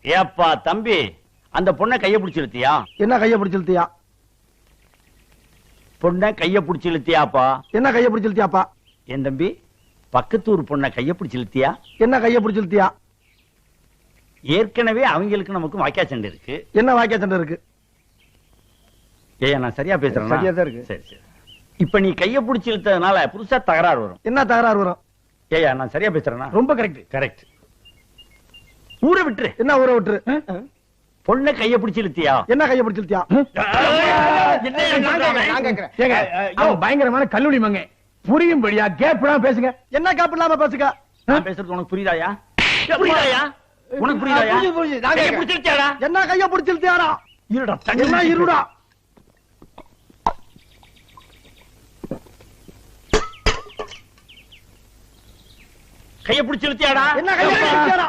ஏப்பா தம்பி, அந்த பொண்ணை கைய பிடிச்சு இழுத்தியா? என்ன கைய பிடிச்சு இழுத்தியா? பொண்ணை கைய பிடிச்சு இழுத்தியாப்பா? என்ன கைய பிடிச்சு இழுத்தியாப்பா? என் தம்பி, பக்கத்தூர் பொண்ணை கைய பிடிச்சு இழுத்தியா? என்ன கைய பிடிச்சு இழுத்தியா? ஏற்கனவே அவங்களுக்கு நமக்கு வாக்கியா சண்டை இருக்கு. என்ன வாக்கியா சண்டை இருக்கு? ஏய், நான் சரியா பேசுறேன்? சரியா தான் இருக்கு. சரி சரி. இப்ப நீ கைய பிடிச்சு இழுத்ததுனால புதுசா தகராறு வரும். என்ன தகராறு வரும்? ஏயா, நான் சரியா பேசுறேனா? ரொம்ப கரெக்ட். கரெக்ட். ஊரை விட்டுரு. என்ன ஊரை விட்டுரு? பொண்ணை கைய பிடிச்சு இழுத்தியா? என்ன கைய பிடிச்சு இழுத்தியா? பயங்கரமான கல்லூரி மங்க புரியும்படியா கேப்லாம் பேசுங்க. என்ன கேப் இல்லாம பேசுங்க. நான் பேசுறது உனக்கு புரியுதாயா? புரியுதாயா? உனக்கு புரியுதாயா? கைய பிடிச்சு இழுத்தியாடா? என்ன கைய பிடிச்சு இழுத்தியாடா? இருடா, என்ன இருடா? கைய பிடிச்சு இழுத்தியாடா? என்ன கைய பிடிச்சு இழுத்தியாடா?